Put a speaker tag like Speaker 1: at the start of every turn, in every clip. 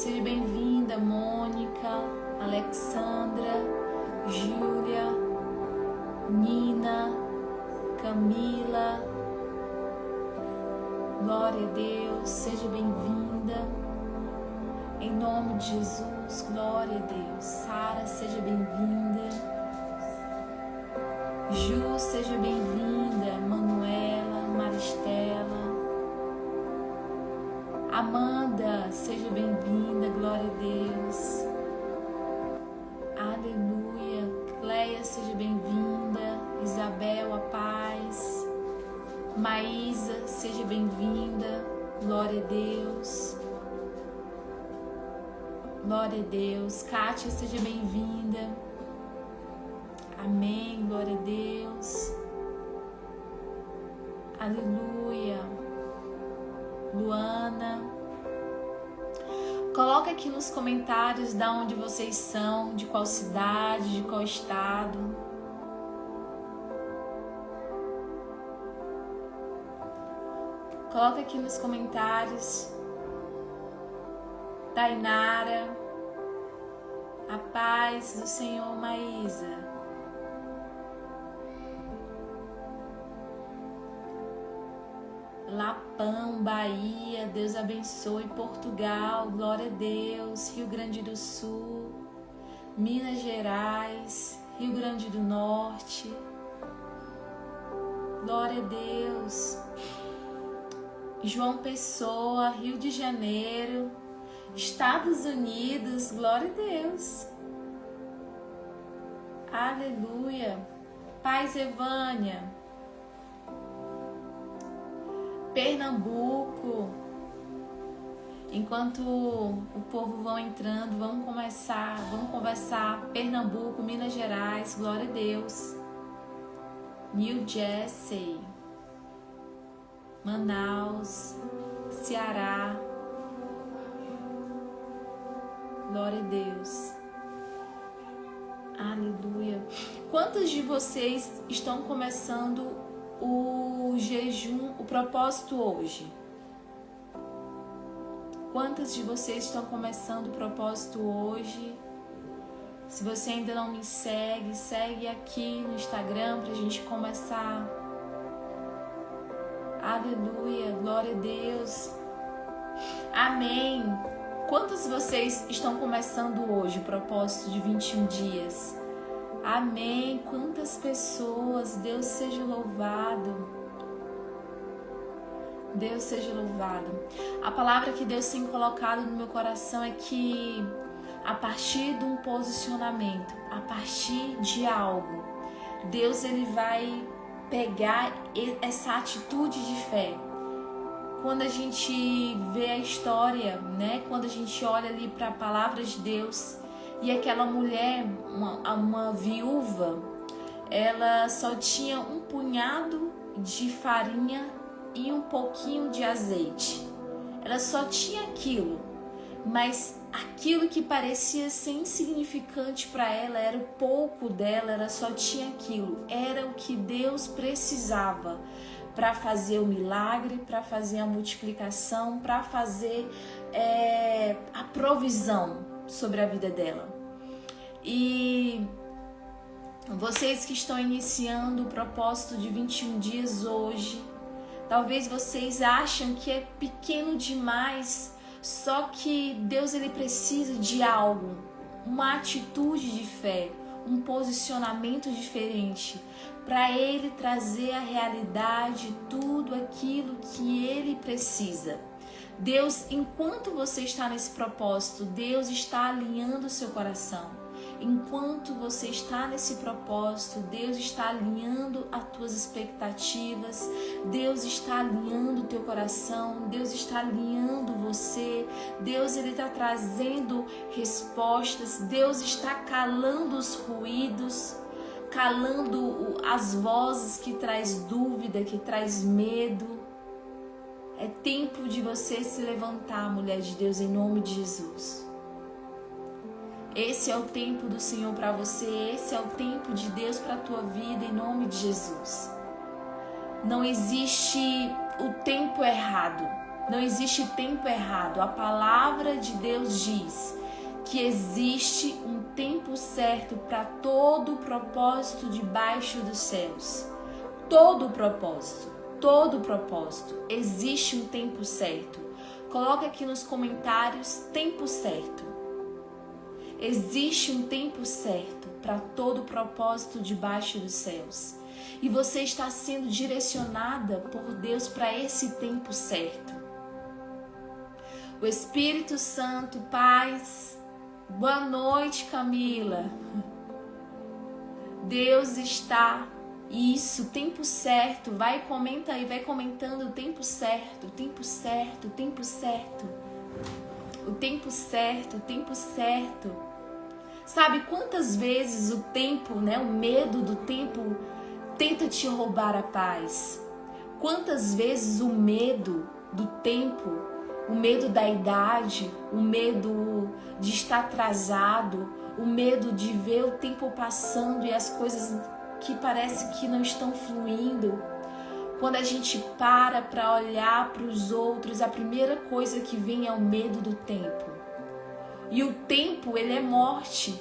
Speaker 1: Seja bem-vinda, Mônica, Alexandra, Júlia, Nina, Camila. Glória a Deus, seja bem-vinda. Em nome de Jesus, glória a Deus. Sara, seja bem-vinda. Ju, seja bem-vinda. Manuela, Maristela. Amanda, seja bem-vinda. Glória a Deus. Aleluia. Cleia, seja bem-vinda. Isabel, a paz. Maísa, seja bem-vinda. Glória a Deus. Glória a Deus. Kátia, seja bem-vinda. Amém. Glória a Deus. Aleluia. Luana. Coloca aqui nos comentários de onde vocês são, de qual cidade, de qual estado. Coloca aqui nos comentários. Tainara, a paz do Senhor, Maísa. Lapão, Bahia, Deus abençoe. Portugal, glória a Deus. Rio Grande do Sul, Minas Gerais, Rio Grande do Norte, glória a Deus. João Pessoa, Rio de Janeiro, Estados Unidos, glória a Deus. Aleluia. Paz, Evânia. Pernambuco. Enquanto o povo vão entrando, vamos conversar. Pernambuco, Minas Gerais, glória a Deus. New Jersey, Manaus, Ceará, glória a Deus. Aleluia. Quantos de vocês estão começando o jejum, o propósito hoje? Quantas de vocês estão começando o propósito hoje? Se você ainda não me segue, segue aqui no Instagram pra gente começar. Aleluia, glória a Deus. Amém. Quantos de vocês estão começando hoje o propósito de 21 dias? Amém. Quantas pessoas, Deus seja louvado. Deus seja louvado. A palavra que Deus tem colocado no meu coração é que a partir de um posicionamento, a partir de algo, Deus ele vai pegar essa atitude de fé. Quando a gente vê a história, né? Quando a gente olha ali para a palavra de Deus, e aquela mulher, uma viúva, ela só tinha um punhado de farinha e um pouquinho de azeite. Ela só tinha aquilo, mas aquilo que parecia ser insignificante para ela, era o pouco dela, ela só tinha aquilo. Era o que Deus precisava para fazer o milagre, para fazer a multiplicação, para fazer a provisão sobre a vida dela. E vocês que estão iniciando o propósito de 21 dias hoje, talvez vocês acham que é pequeno demais, só que Deus ele precisa de algo, uma atitude de fé, um posicionamento diferente, para Ele trazer à realidade tudo aquilo que Ele precisa. Deus, enquanto você está nesse propósito, Deus está alinhando o seu coração. Enquanto você está nesse propósito, Deus está alinhando as tuas expectativas, Deus está alinhando o teu coração, Deus está alinhando você, Deus ele está trazendo respostas, Deus está calando os ruídos, calando as vozes que traz dúvida, que traz medo. É tempo de você se levantar, mulher de Deus, em nome de Jesus. Esse é o tempo do Senhor para você, esse é o tempo de Deus para a tua vida, em nome de Jesus. Não existe o tempo errado, Não existe tempo errado. A palavra de Deus diz que existe um tempo certo para todo o propósito debaixo dos céus. Todo o propósito. Existe um tempo certo. Coloca aqui nos comentários, tempo certo. Existe um tempo certo para todo o propósito debaixo dos céus. E você está sendo direcionada por Deus para esse tempo certo. O Espírito Santo, paz. Boa noite, Camila. Deus está... Isso, tempo certo. Vai, comenta aí, vai comentando o tempo certo, o tempo certo, o tempo certo. O tempo certo, o tempo certo. Sabe quantas vezes o tempo, o medo do tempo tenta te roubar a paz? Quantas vezes o medo do tempo, o medo da idade, o medo de estar atrasado, o medo de ver o tempo passando e as coisas que parece que não estão fluindo. Quando a gente para olhar para os outros, a primeira coisa que vem é o medo do tempo. E o tempo, ele é morte.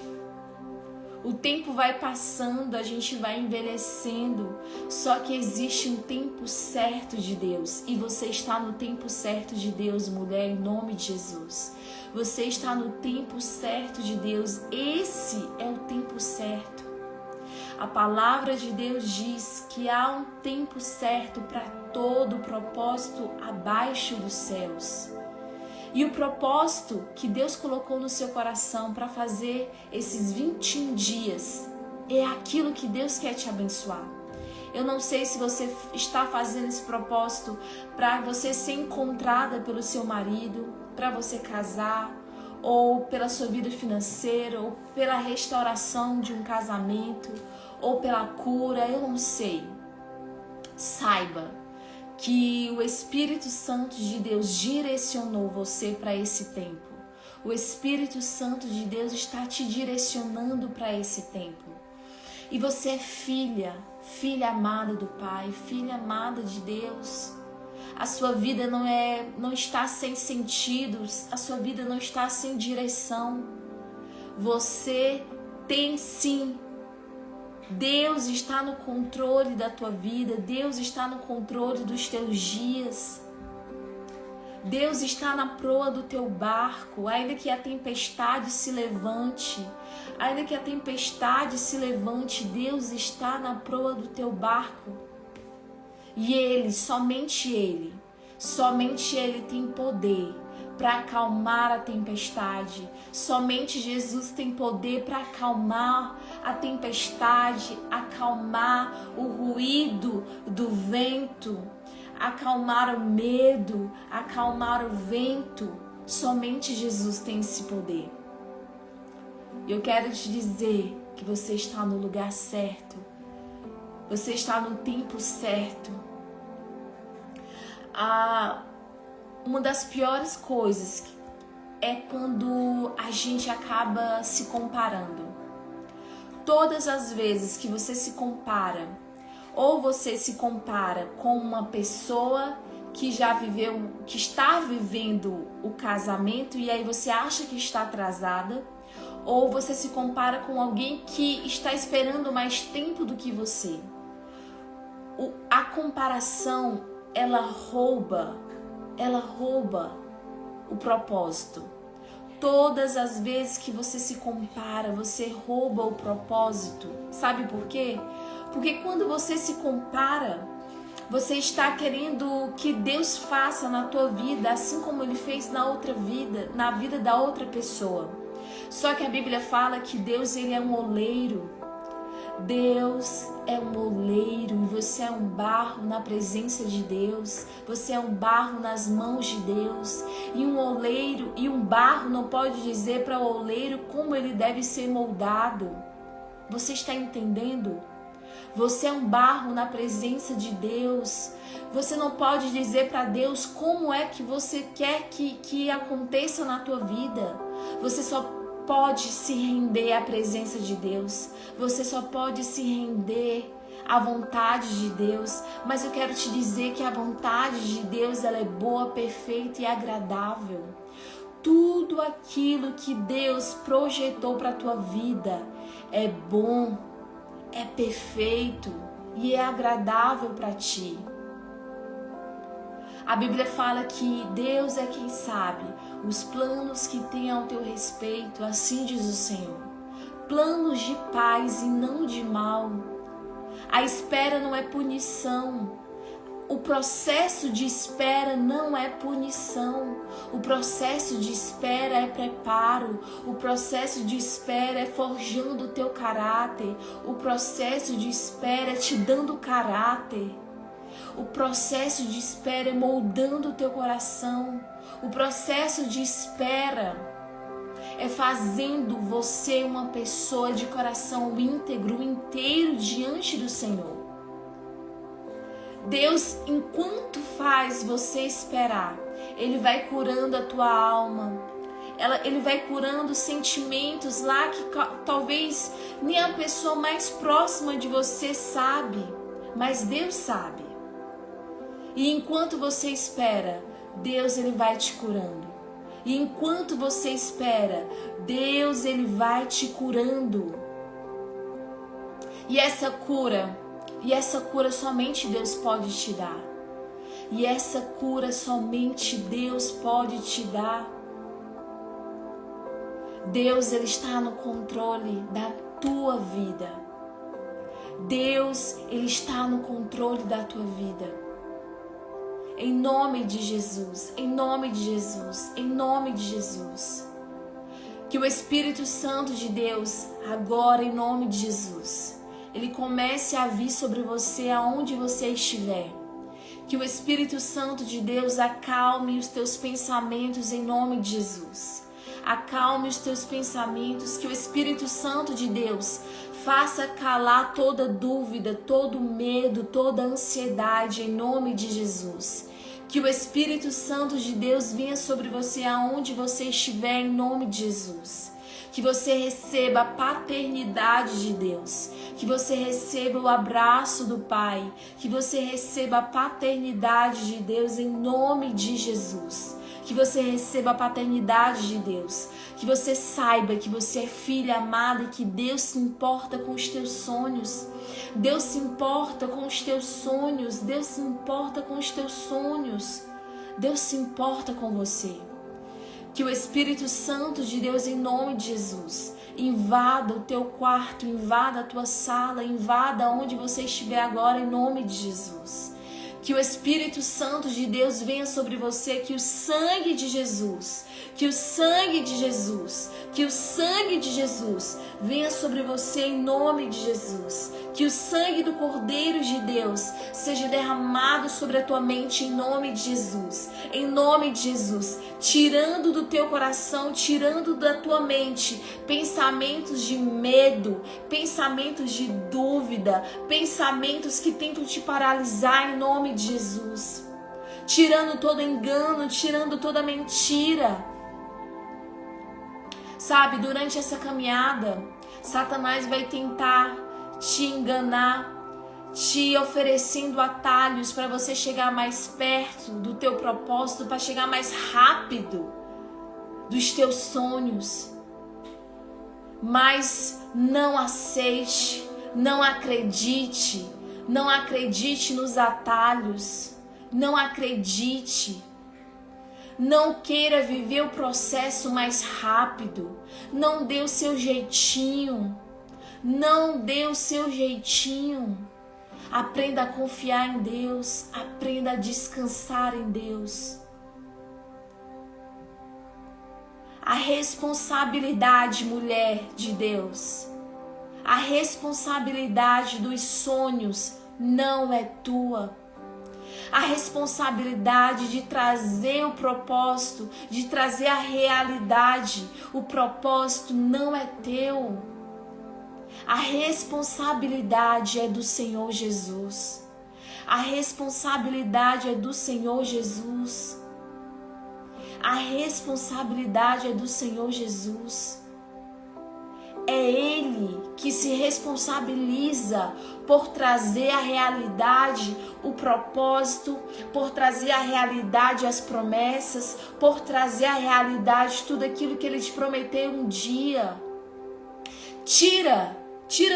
Speaker 1: O tempo vai passando, a gente vai envelhecendo. Só que existe um tempo certo de Deus. E você está no tempo certo de Deus, mulher, em nome de Jesus. Você está no tempo certo de Deus. Esse é o tempo certo. A palavra de Deus diz que há um tempo certo para todo o propósito abaixo dos céus. E o propósito que Deus colocou no seu coração para fazer esses 21 dias é aquilo que Deus quer te abençoar. Eu não sei se você está fazendo esse propósito para você ser encontrada pelo seu marido, para você casar, ou pela sua vida financeira, ou pela restauração de um casamento, ou pela cura, eu não sei. Saiba que o Espírito Santo de Deus direcionou você para esse tempo. O Espírito Santo de Deus está te direcionando para esse tempo. E você é filha amada do Pai, filha amada de Deus. A sua vida não está sem sentido, a sua vida não está sem direção. Você tem sim. Deus está no controle da tua vida, Deus está no controle dos teus dias. Deus está na proa do teu barco, ainda que a tempestade se levante, Deus está na proa do teu barco. E Ele, somente Ele tem poder para acalmar a tempestade. Somente Jesus tem poder para acalmar a tempestade, acalmar o ruído do vento, acalmar o medo, acalmar o vento. Somente Jesus tem esse poder. Eu quero te dizer que você está no lugar certo. Você está no tempo certo. Uma das piores coisas é quando a gente acaba se comparando. Todas as vezes que você se compara, ou você se compara com uma pessoa que já viveu, que está vivendo o casamento e aí você acha que está atrasada, ou você se compara com alguém que está esperando mais tempo do que você. A comparação, ela rouba o propósito. Todas as vezes que você se compara, você rouba o propósito. Sabe por quê? Porque quando você se compara, você está querendo que Deus faça na tua vida, assim como Ele fez na outra vida, na vida da outra pessoa. Só que a Bíblia fala que Deus, Ele é um oleiro. Deus é um oleiro e você é um barro na presença de Deus. Você é um barro nas mãos de Deus. E um oleiro e um barro não pode dizer para o oleiro como ele deve ser moldado. Você está entendendo? Você é um barro na presença de Deus. Você não pode dizer para Deus como é que você quer que aconteça na tua vida. Você só pode se render à presença de Deus. Você só pode se render a vontade de Deus, mas eu quero te dizer que a vontade de Deus, ela é boa, perfeita e agradável. Tudo aquilo que Deus projetou para a tua vida é bom, é perfeito e é agradável para ti. A Bíblia fala que Deus é quem sabe os planos que tem ao teu respeito, assim diz o Senhor. Planos de paz e não de mal. A espera não é punição. O processo de espera não é punição. O processo de espera é preparo. O processo de espera é forjando o teu caráter. O processo de espera é te dando caráter. O processo de espera é moldando o teu coração. O processo de espera é fazendo você uma pessoa de coração íntegro, inteiro diante do Senhor. Deus, enquanto faz você esperar, Ele vai curando a tua alma. Ele vai curando sentimentos lá que talvez nem a pessoa mais próxima de você sabe, mas Deus sabe. E enquanto você espera, Deus ele vai te curando. E enquanto você espera, Deus ele vai te curando. E essa cura somente Deus pode te dar. E essa cura somente Deus pode te dar. Deus ele está no controle da tua vida. Deus ele está no controle da tua vida. Em nome de Jesus, em nome de Jesus, em nome de Jesus. Que o Espírito Santo de Deus, agora em nome de Jesus, ele comece a vir sobre você aonde você estiver. Que o Espírito Santo de Deus acalme os teus pensamentos em nome de Jesus. Acalme os teus pensamentos, que o Espírito Santo de Deus faça calar toda dúvida, todo medo, toda ansiedade em nome de Jesus. Que o Espírito Santo de Deus venha sobre você aonde você estiver em nome de Jesus. Que você receba a paternidade de Deus. Que você receba o abraço do Pai. Que você receba a paternidade de Deus em nome de Jesus. Que você receba a paternidade de Deus. Que você saiba que você é filha amada e que Deus se importa com os teus sonhos. Deus se importa com os teus sonhos. Deus se importa com os teus sonhos. Deus se importa com você. Que o Espírito Santo de Deus, em nome de Jesus, invada o teu quarto, invada a tua sala, invada onde você estiver agora, em nome de Jesus. Que o Espírito Santo de Deus venha sobre você, que o sangue de Jesus, que o sangue de Jesus, que o sangue de Jesus venha sobre você em nome de Jesus. Que o sangue do Cordeiro de Deus seja derramado sobre a tua mente em nome de Jesus. Em nome de Jesus, tirando do teu coração, tirando da tua mente pensamentos de medo, pensamentos de dúvida, pensamentos que tentam te paralisar em nome de Jesus. Tirando todo engano, tirando toda mentira. Sabe, durante essa caminhada, Satanás vai tentar te enganar, te oferecendo atalhos para você chegar mais perto do teu propósito, para chegar mais rápido dos teus sonhos. Mas não aceite, não acredite nos atalhos, não acredite. Não queira viver o processo mais rápido. Não dê o seu jeitinho. Não dê o seu jeitinho. Aprenda a confiar em Deus. Aprenda a descansar em Deus. A responsabilidade, mulher de Deus, a responsabilidade dos sonhos não é tua. A responsabilidade de trazer o propósito, de trazer a realidade, o propósito não é teu. A responsabilidade é do Senhor Jesus. A responsabilidade é do Senhor Jesus. A responsabilidade é do Senhor Jesus. é Ele que se responsabiliza por trazer à realidade o propósito, por trazer à realidade as promessas, por trazer à realidade tudo aquilo que Ele te prometeu um dia. Tira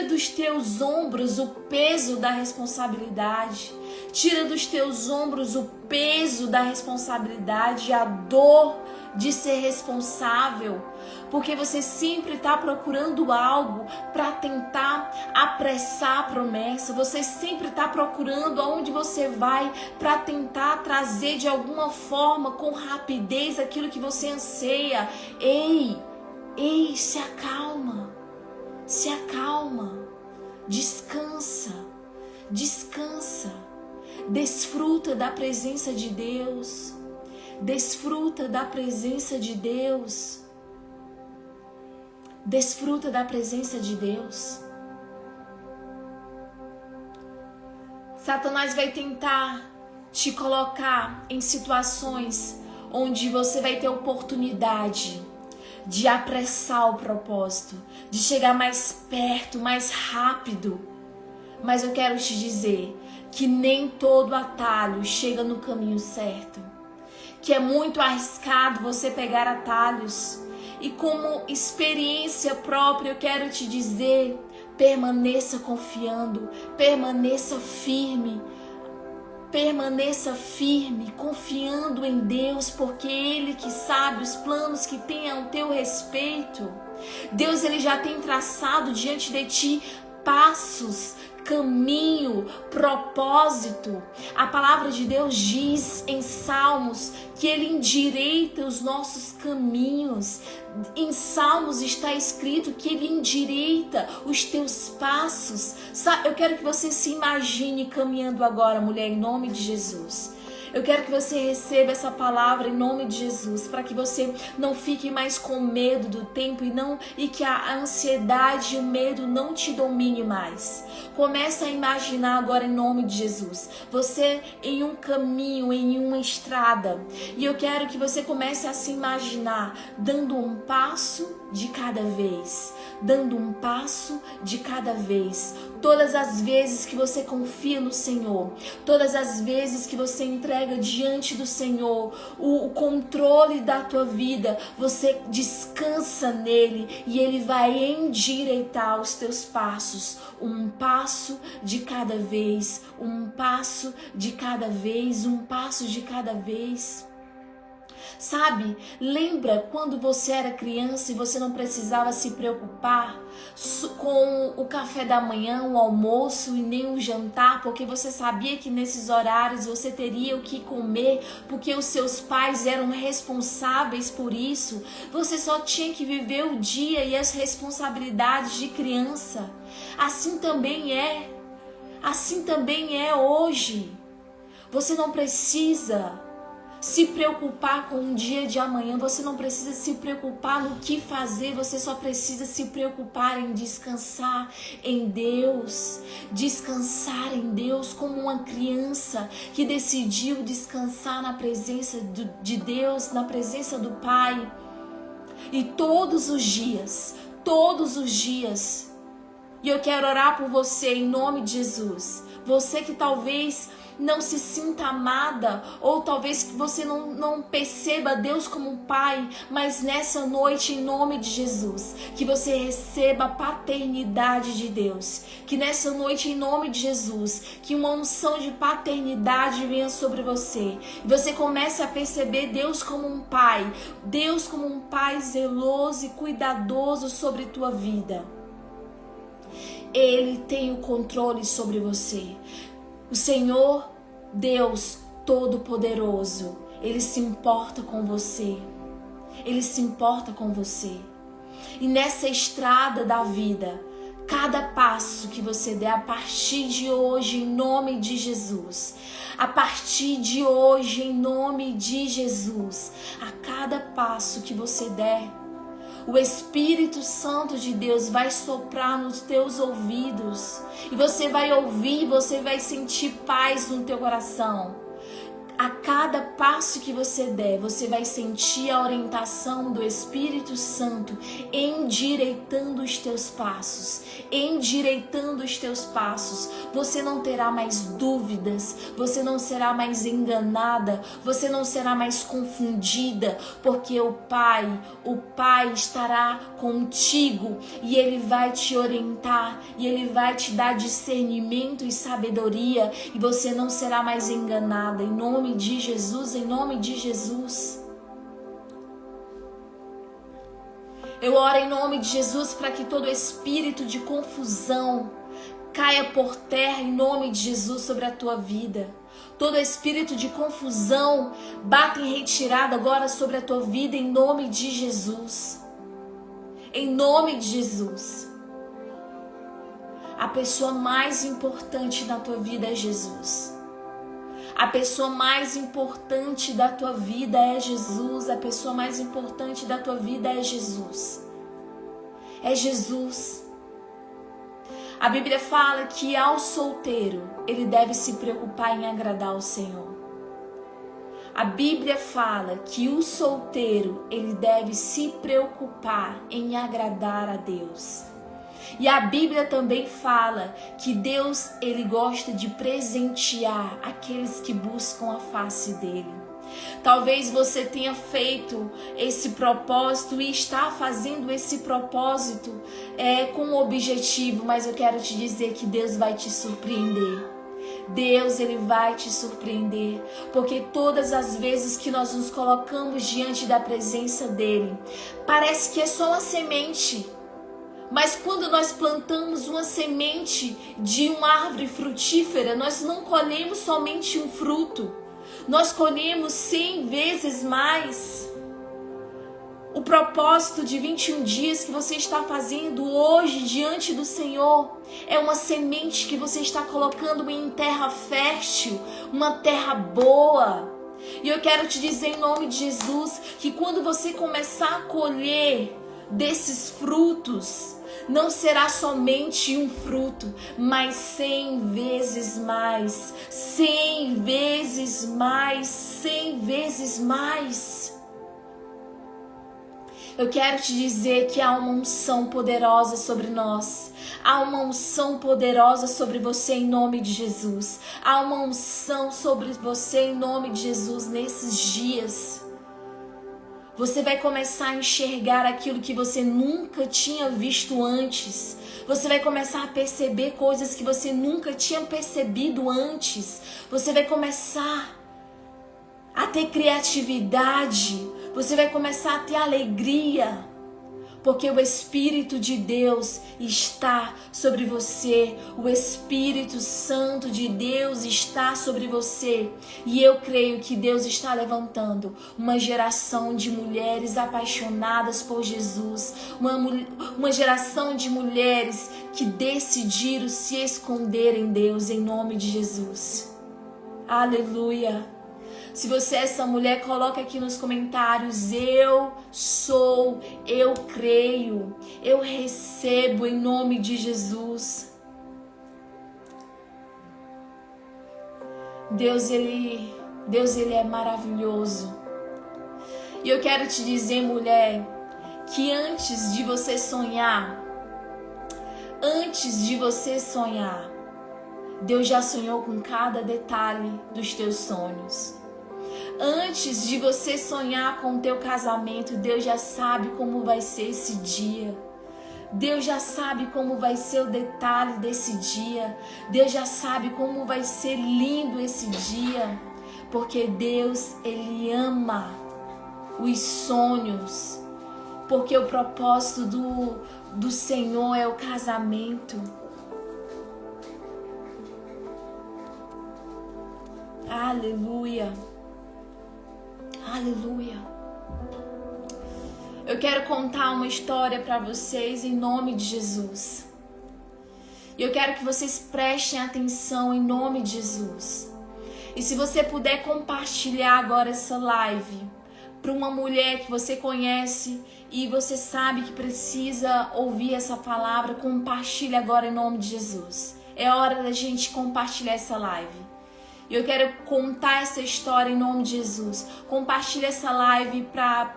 Speaker 1: dos teus ombros o peso da responsabilidade. Tira dos teus ombros o peso da responsabilidade, a dor de ser responsável, porque você sempre está procurando algo para tentar apressar a promessa. Você sempre está procurando aonde você vai para tentar trazer de alguma forma, com rapidez, aquilo que você anseia. Ei, se acalma. Se acalma, descansa, desfruta da presença de Deus, desfruta da presença de Deus, desfruta da presença de Deus. Satanás vai tentar te colocar em situações onde você vai ter oportunidade de apressar o propósito, de chegar mais perto, mais rápido. Mas eu quero te dizer que nem todo atalho chega no caminho certo, que é muito arriscado você pegar atalhos. E como experiência própria, eu quero te dizer, permaneça confiando, permaneça firme, confiando em Deus, porque Ele que sabe os planos que tem ao teu respeito. Deus, Ele já tem traçado diante de ti passos, caminho, propósito. A palavra de Deus diz em Salmos que Ele endireita os nossos caminhos. Em Salmos está escrito que Ele endireita os teus passos. Eu quero que você se imagine caminhando agora, mulher, em nome de Jesus. Eu quero que você receba essa palavra em nome de Jesus, para que você não fique mais com medo do tempo e que a ansiedade e o medo não te domine mais. Começa a imaginar agora em nome de Jesus, você em um caminho, em uma estrada, e eu quero que você comece a se imaginar dando um passo de cada vez, dando um passo de cada vez. Todas as vezes que você confia no Senhor, todas as vezes que você entrega diante do Senhor o controle da tua vida, você descansa nele e ele vai endireitar os teus passos, um passo de cada vez, um passo de cada vez, um passo de cada vez. Sabe, lembra quando você era criança e você não precisava se preocupar com o café da manhã, o almoço e nem o jantar, porque você sabia que nesses horários você teria o que comer, porque os seus pais eram responsáveis por isso. Você só tinha que viver o dia e as responsabilidades de criança. Assim também é hoje. Você não precisa se preocupar com o dia de amanhã, você não precisa se preocupar no que fazer, você só precisa se preocupar em descansar em Deus. Descansar em Deus como uma criança que decidiu descansar na presença de Deus, na presença do Pai. E todos os dias, e eu quero orar por você em nome de Jesus. Você que talvez não se sinta amada, ou talvez você não perceba Deus como um pai, mas nessa noite, em nome de Jesus, que você receba a paternidade de Deus, que nessa noite, em nome de Jesus, que uma unção de paternidade venha sobre você, e você comece a perceber Deus como um pai zeloso e cuidadoso sobre tua vida. Ele tem o controle sobre você. O Senhor, Deus Todo-Poderoso, Ele se importa com você. Ele se importa com você. E nessa estrada da vida, cada passo que você der a partir de hoje, em nome de Jesus, a partir de hoje, em nome de Jesus, a cada passo que você der, o Espírito Santo de Deus vai soprar nos teus ouvidos. E você vai ouvir, você vai sentir paz no teu coração. A cada passo que você der, você vai sentir a orientação do Espírito Santo endireitando os teus passos, endireitando os teus passos. Você não terá mais dúvidas, você não será mais enganada, você não será mais confundida, porque o Pai estará contigo e Ele vai te orientar e Ele vai te dar discernimento e sabedoria e você não será mais enganada. Em nome de Jesus, em nome de Jesus. Eu oro em nome de Jesus para que todo espírito de confusão caia por terra em nome de Jesus sobre a tua vida. Todo espírito de confusão bata em retirada agora sobre a tua vida em nome de Jesus. Em nome de Jesus. A pessoa mais importante na tua vida é Jesus. A pessoa mais importante da tua vida é Jesus. A pessoa mais importante da tua vida é Jesus. É Jesus. A Bíblia fala que ao solteiro, ele deve se preocupar em agradar ao Senhor. A Bíblia fala que o solteiro, ele deve se preocupar em agradar a Deus. E a Bíblia também fala que Deus, ele gosta de presentear aqueles que buscam a face dele. Talvez você tenha feito esse propósito e está fazendo esse propósito com um objetivo, mas eu quero te dizer que Deus vai te surpreender. Deus, ele vai te surpreender, porque todas as vezes que nós nos colocamos diante da presença dele, parece que é só uma semente. Mas quando nós plantamos uma semente de uma árvore frutífera, nós não colhemos somente um fruto. Nós colhemos 100 vezes mais. O propósito de 21 dias que você está fazendo hoje diante do Senhor é uma semente que você está colocando em terra fértil, uma terra boa. E eu quero te dizer em nome de Jesus que quando você começar a colher desses frutos, não será somente um fruto, mas 100 vezes mais, 100 vezes mais, 100 vezes mais. Eu quero te dizer que há uma unção poderosa sobre nós. Há uma unção poderosa sobre você em nome de Jesus. Há uma unção sobre você em nome de Jesus nesses dias. Você vai começar a enxergar aquilo que você nunca tinha visto antes. Você vai começar a perceber coisas que você nunca tinha percebido antes. Você vai começar a ter criatividade. Você vai começar a ter alegria. Porque o Espírito de Deus está sobre você. O Espírito Santo de Deus está sobre você. E eu creio que Deus está levantando uma geração de mulheres apaixonadas por Jesus. Uma geração de mulheres que decidiram se esconder em Deus, em nome de Jesus. Aleluia. Se você é essa mulher, coloca aqui nos comentários: eu sou, eu creio, eu recebo em nome de Jesus. Deus ele é maravilhoso. E eu quero te dizer, mulher, que antes de você sonhar, Deus já sonhou com cada detalhe dos teus sonhos. Antes de você sonhar com o teu casamento, Deus já sabe como vai ser esse dia. Deus já sabe como vai ser o detalhe desse dia. Deus já sabe como vai ser lindo esse dia. Porque Deus, ele ama os sonhos. Porque o propósito do Senhor é o casamento. Aleluia. Aleluia. Eu quero contar uma história para vocês em nome de Jesus. E eu quero que vocês prestem atenção em nome de Jesus. E se você puder compartilhar agora essa live para uma mulher que você conhece e você sabe que precisa ouvir essa palavra, compartilhe agora em nome de Jesus. É hora da gente compartilhar essa live. E eu quero contar essa história em nome de Jesus. Compartilha essa live para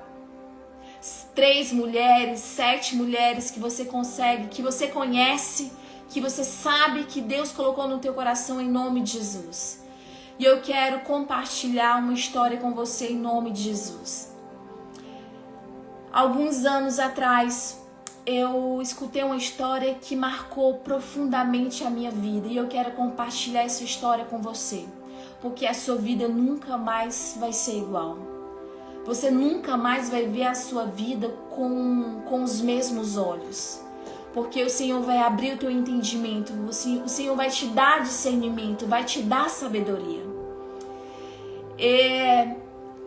Speaker 1: 3 mulheres, 7 mulheres que você consegue, que você conhece, que você sabe que Deus colocou no teu coração em nome de Jesus. E eu quero compartilhar uma história com você em nome de Jesus. Alguns anos atrás, eu escutei uma história que marcou profundamente a minha vida. E eu quero compartilhar essa história com você. Porque a sua vida nunca mais vai ser igual. Você nunca mais vai ver a sua vida com os mesmos olhos. Porque o Senhor vai abrir o teu entendimento. O Senhor vai te dar discernimento, vai te dar sabedoria.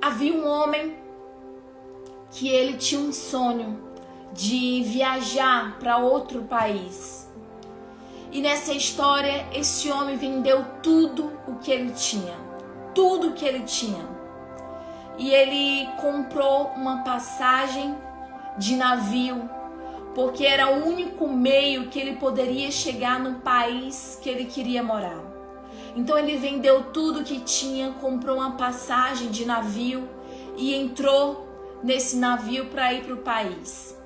Speaker 1: Havia um homem que ele tinha um sonho de viajar para outro país. E nessa história, esse homem vendeu tudo o que ele tinha. Tudo o que ele tinha. E ele comprou uma passagem de navio, porque era o único meio que ele poderia chegar no país que ele queria morar. Então ele vendeu tudo que tinha, comprou uma passagem de navio e entrou nesse navio para ir para o país.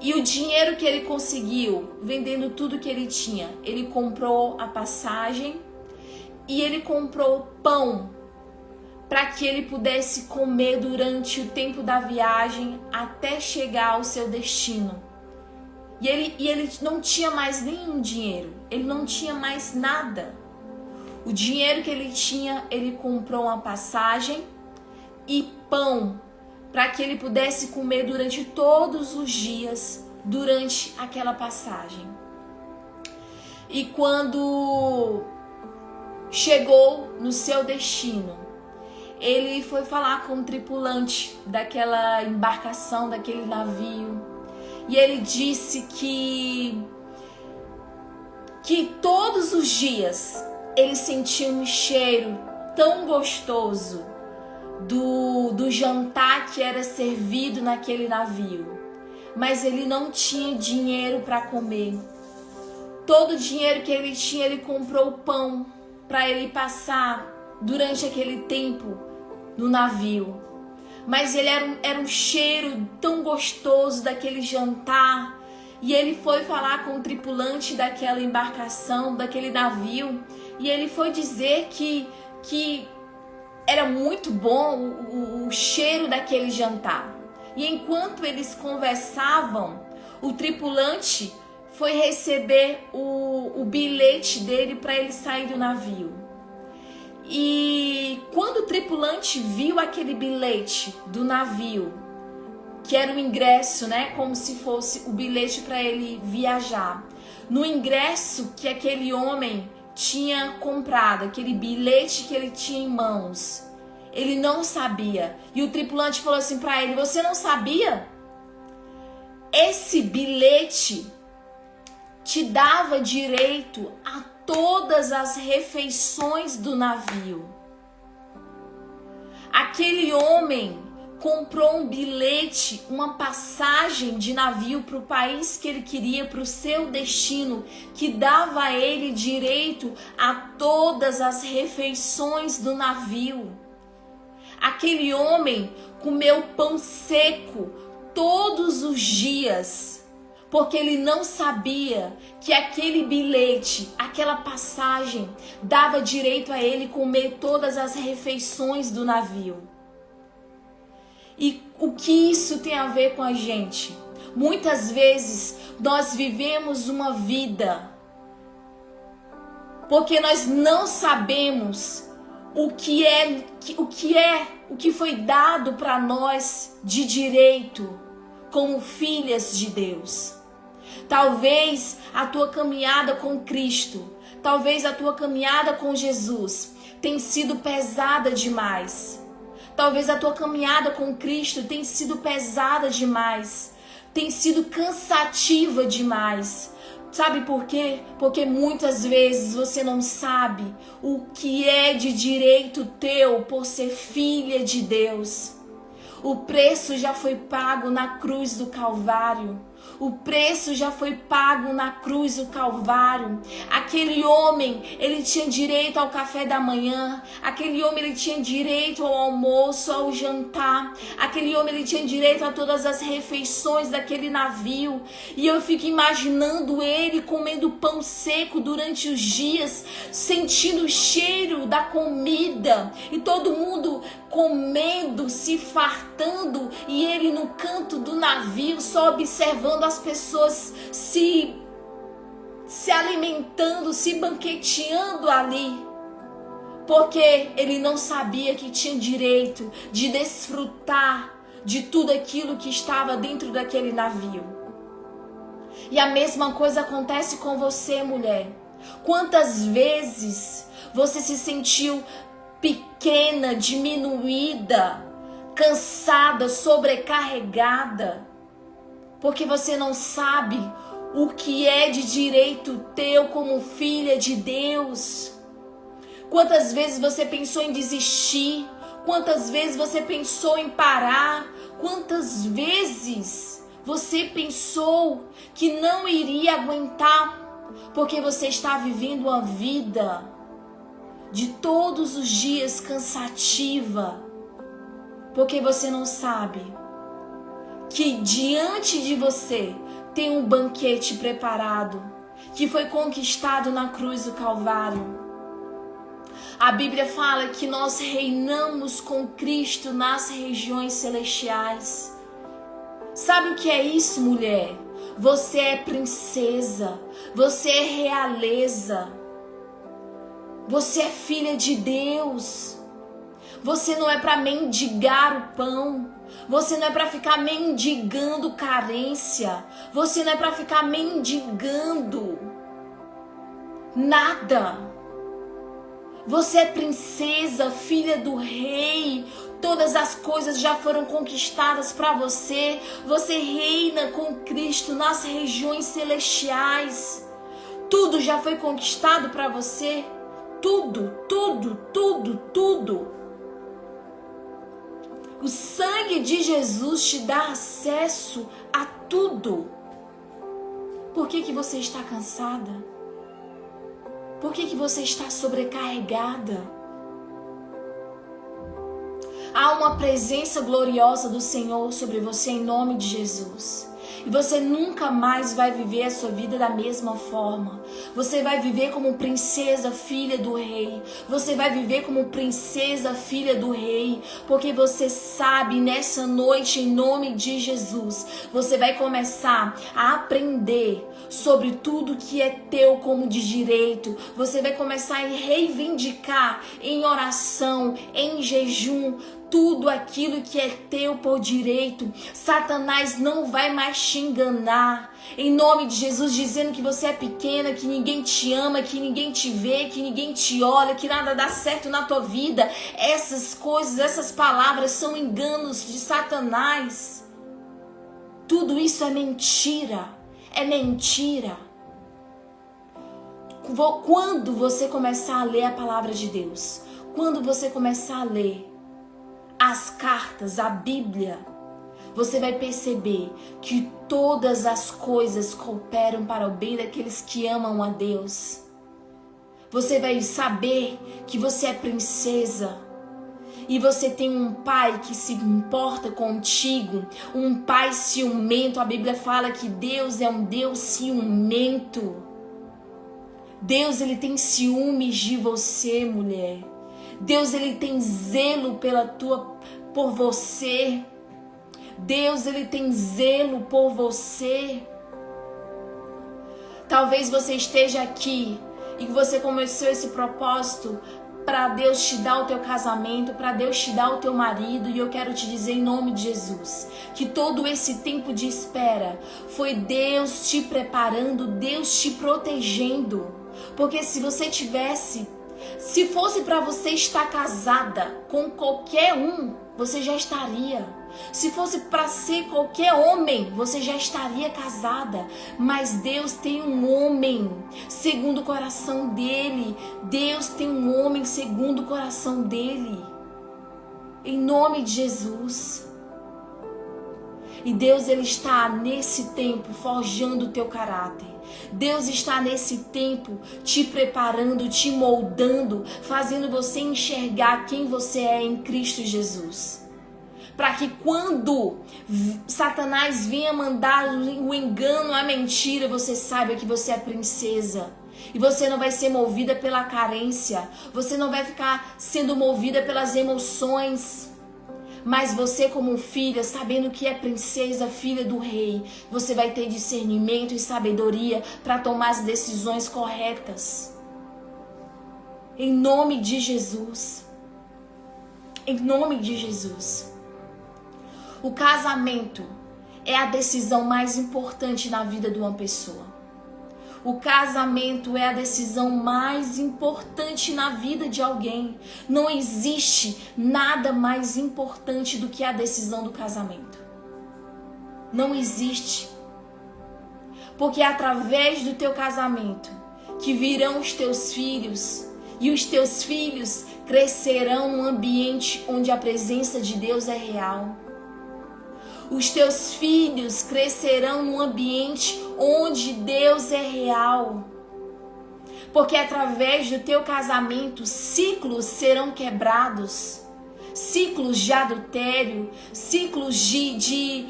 Speaker 1: E o dinheiro que ele conseguiu, vendendo tudo que ele tinha, ele comprou a passagem e ele comprou pão para que ele pudesse comer durante o tempo da viagem até chegar ao seu destino. E ele não tinha mais nenhum dinheiro, ele não tinha mais nada. O dinheiro que ele tinha, ele comprou uma passagem e pão para que ele pudesse comer durante todos os dias, durante aquela passagem. E quando chegou no seu destino, ele foi falar com o tripulante daquela embarcação, daquele navio. E ele disse que todos os dias ele sentia um cheiro tão gostoso do jantar que era servido naquele navio. Mas ele não tinha dinheiro para comer. Todo o dinheiro que ele tinha, ele comprou pão para ele passar durante aquele tempo no navio. Mas ele era um cheiro tão gostoso daquele jantar. E ele foi falar com o tripulante daquela embarcação, daquele navio. E ele foi dizer que era muito bom o cheiro daquele jantar. E enquanto eles conversavam, o tripulante foi receber o bilhete dele para ele sair do navio. E quando o tripulante viu aquele bilhete do navio, que era o ingresso, né, como se fosse o bilhete para ele viajar, no ingresso que aquele homem tinha comprado, aquele bilhete que ele tinha em mãos, ele não sabia. E o tripulante falou assim para ele: você não sabia? Esse bilhete te dava direito a todas as refeições do navio. Aquele homem comprou um bilhete, uma passagem de navio para o país que ele queria, para o seu destino, que dava a ele direito a todas as refeições do navio. Aquele homem comeu pão seco todos os dias, porque ele não sabia que aquele bilhete, aquela passagem, dava direito a ele comer todas as refeições do navio. E o que isso tem a ver com a gente? Muitas vezes nós vivemos uma vida porque nós não sabemos o que foi dado para nós de direito como filhas de Deus. Talvez a tua caminhada com Cristo, talvez a tua caminhada com Jesus tenha sido pesada demais. Talvez a tua caminhada com Cristo tenha sido pesada demais, tem sido cansativa demais. Sabe por quê? Porque muitas vezes você não sabe o que é de direito teu por ser filha de Deus. O preço já foi pago na cruz do Calvário. O preço já foi pago na cruz do Calvário. Aquele homem, ele tinha direito ao café da manhã. Aquele homem, ele tinha direito ao almoço, ao jantar. Aquele homem, ele tinha direito a todas as refeições daquele navio. E eu fico imaginando ele comendo pão seco durante os dias, sentindo o cheiro da comida. E todo mundo comendo, se fartando, e ele no canto do navio só observando as pessoas se alimentando, se banqueteando ali, porque ele não sabia que tinha direito de desfrutar de tudo aquilo que estava dentro daquele navio. E a mesma coisa acontece com você, mulher. Quantas vezes você se sentiu pequena, diminuída, cansada, sobrecarregada, porque você não sabe o que é de direito teu como filha de Deus. Quantas vezes você pensou em desistir? Quantas vezes você pensou em parar? Quantas vezes você pensou que não iria aguentar, porque você está vivendo uma vida de todos os dias cansativa, porque você não sabe que diante de você tem um banquete preparado, que foi conquistado na cruz do Calvário. A Bíblia fala que nós reinamos com Cristo nas regiões celestiais. Sabe o que é isso, mulher? Você é princesa, você é realeza. Você é filha de Deus. Você não é para mendigar o pão. Você não é para ficar mendigando carência. Você não é para ficar mendigando nada. Você é princesa, filha do rei. Todas as coisas já foram conquistadas para você. Você reina com Cristo nas regiões celestiais. Tudo já foi conquistado para você. Tudo, tudo, tudo, tudo. O sangue de Jesus te dá acesso a tudo. Por que você está cansada? Por que você está sobrecarregada? Há uma presença gloriosa do Senhor sobre você em nome de Jesus. E você nunca mais vai viver a sua vida da mesma forma. Você vai viver como princesa, filha do rei. Você vai viver como princesa, filha do rei. Porque você sabe, nessa noite, em nome de Jesus, você vai começar a aprender sobre tudo que é teu como de direito. Você vai começar a reivindicar em oração, em jejum, tudo aquilo que é teu por direito. Satanás não vai mais te enganar. Em nome de Jesus, dizendo que você é pequena, que ninguém te ama, que ninguém te vê, que ninguém te olha, que nada dá certo na tua vida. Essas coisas, essas palavras são enganos de Satanás. Tudo isso é mentira. É mentira. Quando você começar a ler a palavra de Deus, quando você começar a ler as cartas, a Bíblia, você vai perceber que todas as coisas cooperam para o bem daqueles que amam a Deus. Você vai saber que você é princesa e você tem um pai que se importa contigo, um pai ciumento. A Bíblia fala que Deus é um Deus ciumento. Deus, ele tem ciúmes de você, mulher. Deus, ele tem zelo por você. Deus, ele tem zelo por você. Talvez você esteja aqui e você começou esse propósito para Deus te dar o teu casamento, para Deus te dar o teu marido. E eu quero te dizer em nome de Jesus, que todo esse tempo de espera foi Deus te preparando, Deus te protegendo. Porque se fosse para você estar casada com qualquer um, você já estaria. Se fosse para ser qualquer homem, você já estaria casada. Mas Deus tem um homem segundo o coração dele. Deus tem um homem segundo o coração dele. Em nome de Jesus. E Deus, Ele está nesse tempo forjando o teu caráter. Deus está nesse tempo te preparando, te moldando, fazendo você enxergar quem você é em Cristo Jesus. Para que quando Satanás venha mandar o engano, a mentira, você saiba que você é princesa. E você não vai ser movida pela carência. Você não vai ficar sendo movida pelas emoções. Mas você, como filha, sabendo que é princesa, filha do rei, você vai ter discernimento e sabedoria para tomar as decisões corretas. Em nome de Jesus. Em nome de Jesus. O casamento é a decisão mais importante na vida de uma pessoa. O casamento é a decisão mais importante na vida de alguém. Não existe nada mais importante do que a decisão do casamento. Não existe. Porque é através do teu casamento que virão os teus filhos. E os teus filhos crescerão num ambiente onde a presença de Deus é real. Os teus filhos crescerão num ambiente onde Deus é real. Porque através do teu casamento, ciclos serão quebrados. Ciclos de adultério, ciclos de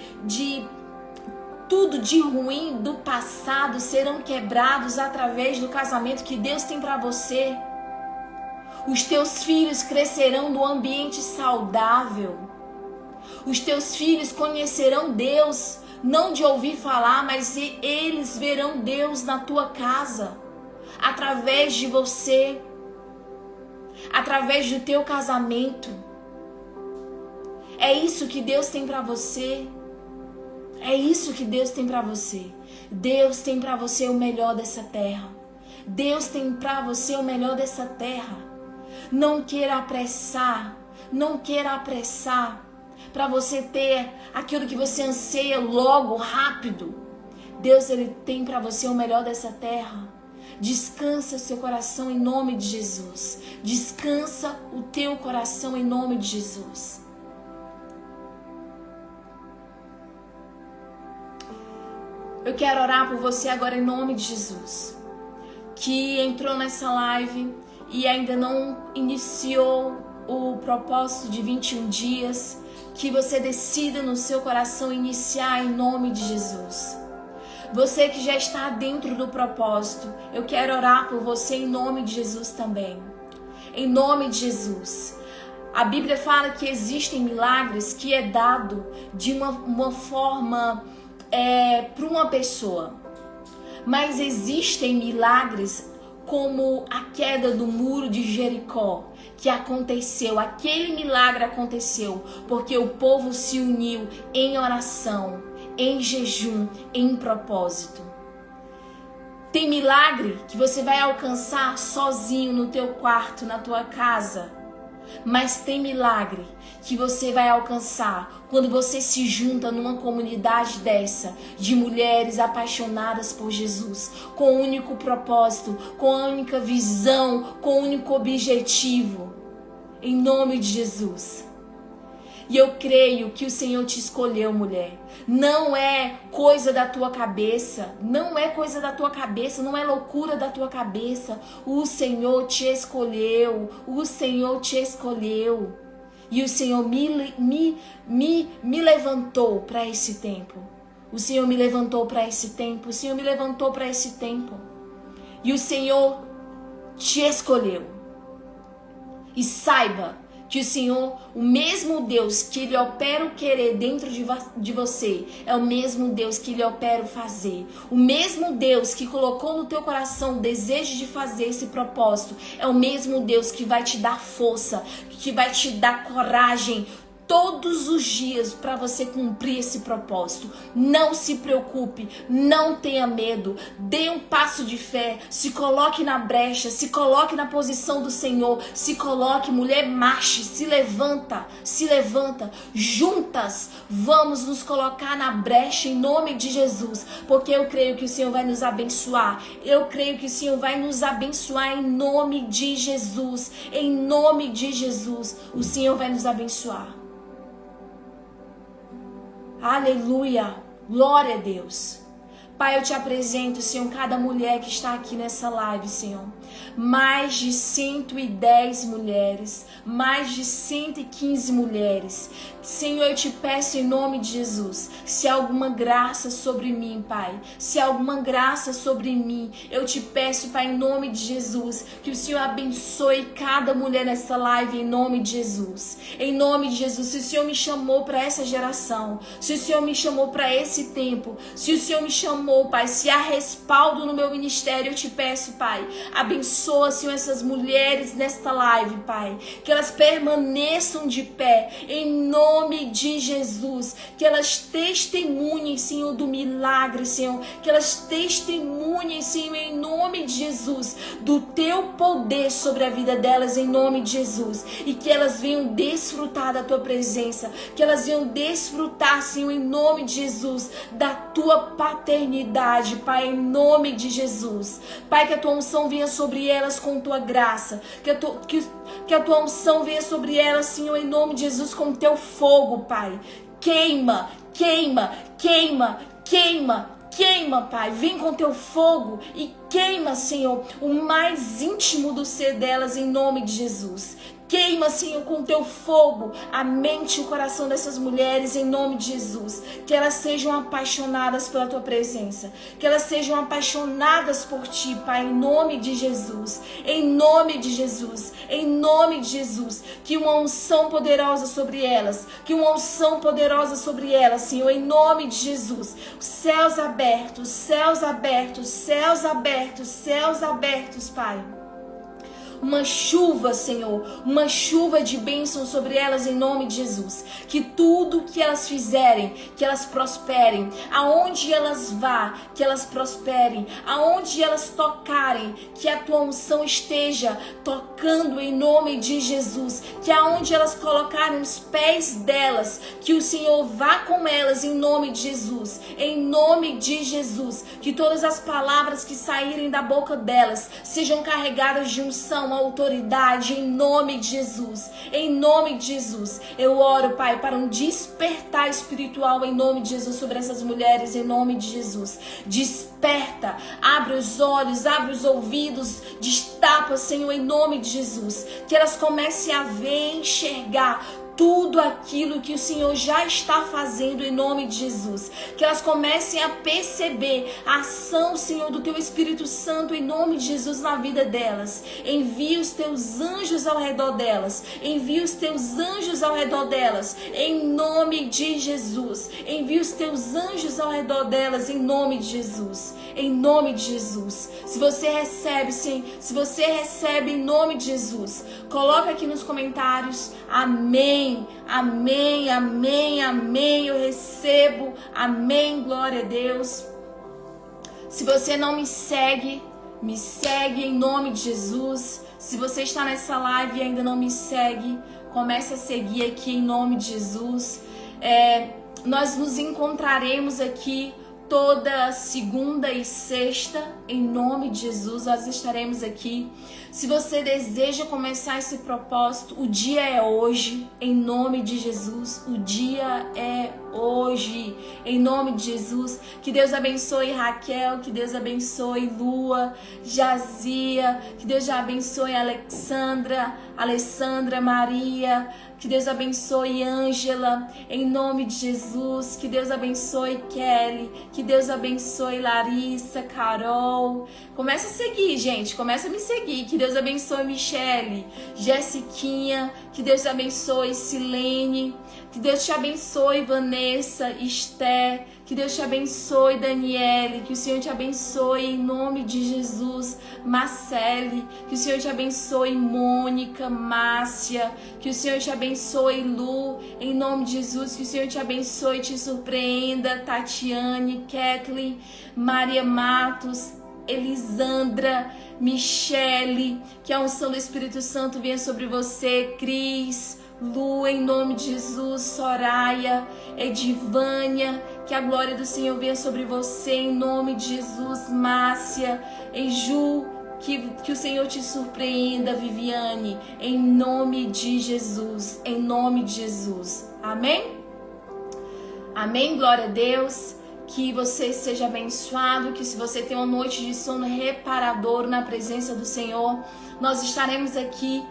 Speaker 1: tudo de ruim do passado serão quebrados através do casamento que Deus tem para você. Os teus filhos crescerão num ambiente saudável. Os teus filhos conhecerão Deus, não de ouvir falar, mas eles verão Deus na tua casa, através de você, através do teu casamento. É isso que Deus tem para você. É isso que Deus tem para você. Deus tem para você o melhor dessa terra. Deus tem para você o melhor dessa terra. Não queira apressar, não queira apressar. Para você ter aquilo que você anseia logo, rápido. Deus, Ele tem para você o melhor dessa terra. Descansa seu coração em nome de Jesus. Descansa o teu coração em nome de Jesus. Eu quero orar por você agora em nome de Jesus. Que entrou nessa live e ainda não iniciou o propósito de 21 dias. Que você decida no seu coração iniciar em nome de Jesus. Você que já está dentro do propósito, eu quero orar por você em nome de Jesus também. Em nome de Jesus. A Bíblia fala que existem milagres que é dado de uma forma para uma pessoa. Mas existem milagres como a queda do muro de Jericó, que aconteceu, aquele milagre aconteceu, porque o povo se uniu em oração, em jejum, em propósito. Tem milagre que você vai alcançar sozinho no teu quarto, na tua casa, mas tem milagre que você vai alcançar quando você se junta numa comunidade dessa, de mulheres apaixonadas por Jesus, com o único propósito, com a única visão, com o único objetivo, em nome de Jesus. E eu creio que o Senhor te escolheu, mulher. Não é coisa da tua cabeça, não é coisa da tua cabeça, não é loucura da tua cabeça. O Senhor te escolheu, o Senhor te escolheu. E o Senhor me levantou para esse tempo. O Senhor me levantou para esse tempo, o Senhor me levantou para esse tempo. E o Senhor te escolheu. E saiba que o Senhor, o mesmo Deus que Ele opera o querer dentro de você, é o mesmo Deus que Ele opera o fazer. O mesmo Deus que colocou no teu coração o desejo de fazer esse propósito, é o mesmo Deus que vai te dar força, que vai te dar coragem todos os dias para você cumprir esse propósito. Não se preocupe, não tenha medo, dê um passo de fé, se coloque na brecha, se coloque na posição do Senhor, se coloque, mulher, marche, se levanta, juntas vamos nos colocar na brecha em nome de Jesus, porque eu creio que o Senhor vai nos abençoar, eu creio que o Senhor vai nos abençoar em nome de Jesus, em nome de Jesus, o Senhor vai nos abençoar. Aleluia. Glória a Deus. Pai, eu te apresento, Senhor, cada mulher que está aqui nessa live, Senhor. Mais de 110 mulheres, mais de 115 mulheres. Senhor, eu te peço em nome de Jesus, se há alguma graça sobre mim, Pai, se há alguma graça sobre mim, eu te peço, Pai, em nome de Jesus, que o Senhor abençoe cada mulher nessa live, em nome de Jesus. Em nome de Jesus, se o Senhor me chamou para essa geração, se o Senhor me chamou para esse tempo, se o Senhor me chamou, Pai, se há respaldo no meu ministério, eu te peço, Pai, abençoa, Senhor, essas mulheres nesta live, Pai, que elas permaneçam de pé, em nome de Jesus, que elas testemunhem, Senhor, do milagre, Senhor, que elas testemunhem, Senhor, em nome de Jesus, do teu poder sobre a vida delas, em nome de Jesus, e que elas venham desfrutar da tua presença, que elas venham desfrutar, Senhor, em nome de Jesus, da tua paternidade, Pai, em nome de Jesus. Pai, que a tua unção venha sobre elas com tua graça, que a tua unção venha sobre elas, Senhor, em nome de Jesus, com teu fogo, Pai. Queima, queima, queima, queima, queima, Pai. Vem com teu fogo e queima, Senhor, o mais íntimo do ser delas, em nome de Jesus. Queima, Senhor, com teu fogo a mente e o coração dessas mulheres, em nome de Jesus. Que elas sejam apaixonadas pela tua presença. Que elas sejam apaixonadas por ti, Pai, em nome de Jesus. Em nome de Jesus. Em nome de Jesus. Que uma unção poderosa sobre elas. Que uma unção poderosa sobre elas, Senhor, em nome de Jesus. Céus abertos, céus abertos, céus abertos, céus abertos, Pai. Uma chuva, Senhor, uma chuva de bênção sobre elas em nome de Jesus. Que tudo que elas fizerem, que elas prosperem. Aonde elas vá, que elas prosperem. Aonde elas tocarem, que a tua unção esteja tocando em nome de Jesus. Que aonde elas colocarem os pés delas, que o Senhor vá com elas em nome de Jesus. Em nome de Jesus. Que todas as palavras que saírem da boca delas sejam carregadas de unção, autoridade, em nome de Jesus. Em nome de Jesus. Eu oro, Pai, para um despertar espiritual em nome de Jesus sobre essas mulheres, em nome de Jesus. Desperta, abre os olhos, abre os ouvidos, destapa, Senhor, em nome de Jesus. Que elas comecem a ver, enxergar tudo aquilo que o Senhor já está fazendo em nome de Jesus. Que elas comecem a perceber a ação, Senhor, do teu Espírito Santo em nome de Jesus na vida delas. Envia os teus anjos ao redor delas. Envia os teus anjos ao redor delas em nome de Jesus. Envia os teus anjos ao redor delas em nome de Jesus. Em nome de Jesus. Se você recebe, sim, se você recebe em nome de Jesus, coloca aqui nos comentários: amém. Amém, amém, amém, eu recebo, amém, glória a Deus. Se você não me segue em nome de Jesus. Se você está nessa live e ainda não me segue, comece a seguir aqui em nome de Jesus. Nós nos encontraremos aqui toda segunda e sexta, em nome de Jesus, nós estaremos aqui. Se você deseja começar esse propósito, o dia é hoje, em nome de Jesus. O dia é hoje, em nome de Jesus. Que Deus abençoe Raquel, que Deus abençoe Lua, Jazia, que Deus abençoe Alessandra, Maria, que Deus abençoe Ângela, em nome de Jesus. Que Deus abençoe Kelly, que Deus abençoe Larissa, Carol. Começa a seguir, gente, começa a me seguir. Que Deus abençoe Michele, Jessiquinha, que Deus abençoe Silene, que Deus te abençoe Vanessa, Esther, que Deus te abençoe Daniele, que o Senhor te abençoe em nome de Jesus, Marcele, que o Senhor te abençoe Mônica, Márcia, que o Senhor te abençoe Lu, em nome de Jesus, que o Senhor te abençoe, te surpreenda, Tatiane, Kathleen, Maria Matos, Elisandra, Michele, que a unção do Espírito Santo venha sobre você, Cris, Lu, em nome de Jesus, Soraya, Edivânia, que a glória do Senhor venha sobre você, em nome de Jesus, Márcia, Ju, que o Senhor te surpreenda, Viviane, em nome de Jesus, em nome de Jesus, amém? Amém? Glória a Deus. Que você seja abençoado, que se você tem uma noite de sono reparador na presença do Senhor, nós estaremos aqui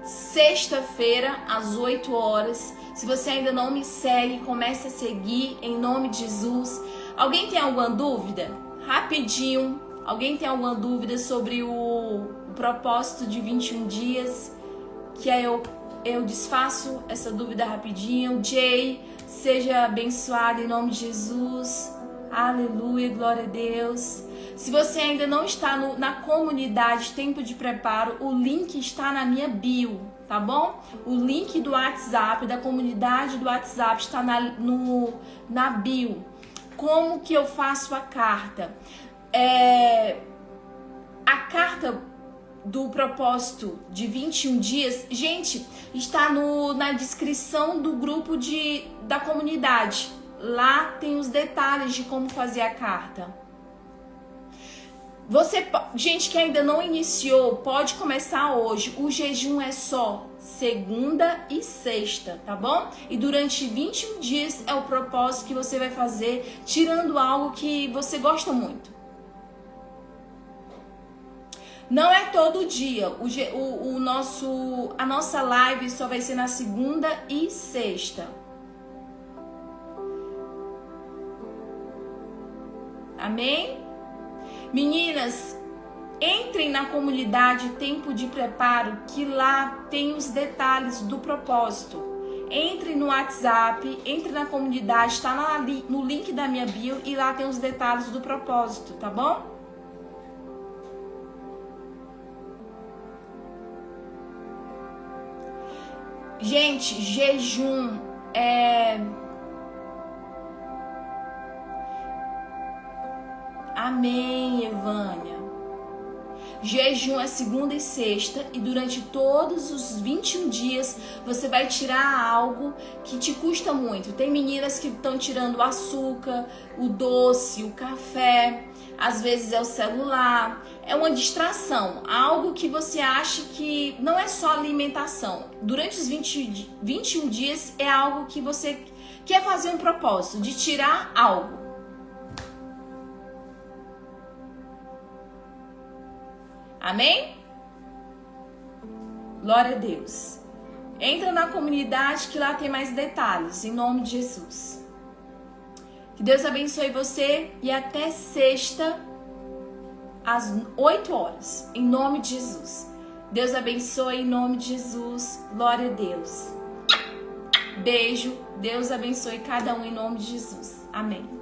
Speaker 1: sexta-feira às 8 horas. Se você ainda não me segue, comece a seguir em nome de Jesus. Alguém tem alguma dúvida? Rapidinho. Alguém tem alguma dúvida sobre o propósito de 21 dias? Que aí eu desfaço essa dúvida rapidinho. Jay, seja abençoado em nome de Jesus. Aleluia, glória a Deus. Se você ainda não está na comunidade Tempo de Preparo, o link está na minha bio, tá bom? O link do WhatsApp, da comunidade do WhatsApp, está na bio. Como que eu faço a carta? A carta do propósito de 21 dias, gente, está na descrição do grupo da comunidade. Lá tem os detalhes de como fazer a carta. Gente que ainda não iniciou, pode começar hoje. O jejum é só segunda e sexta, tá bom? E durante 21 dias é o propósito que você vai fazer, tirando algo que você gosta muito. Não é todo dia. A nossa live só vai ser na segunda e sexta. Amém? Meninas, entrem na comunidade Tempo de Preparo, que lá tem os detalhes do propósito. Entre no WhatsApp, entre na comunidade, está no link da minha bio e lá tem os detalhes do propósito, tá bom? Gente, jejum Amém, Evânia. Jejum é segunda e sexta e durante todos os 21 dias você vai tirar algo que te custa muito. Tem meninas que estão tirando o açúcar, o doce, o café, às vezes é o celular. É uma distração, algo que você acha que não é só alimentação. Durante os 21 dias é algo que você quer fazer um propósito, de tirar algo. Amém? Glória a Deus. Entra na comunidade que lá tem mais detalhes, em nome de Jesus. Que Deus abençoe você e até sexta, às 8 horas, em nome de Jesus. Deus abençoe em nome de Jesus. Glória a Deus. Beijo. Deus abençoe cada um em nome de Jesus. Amém.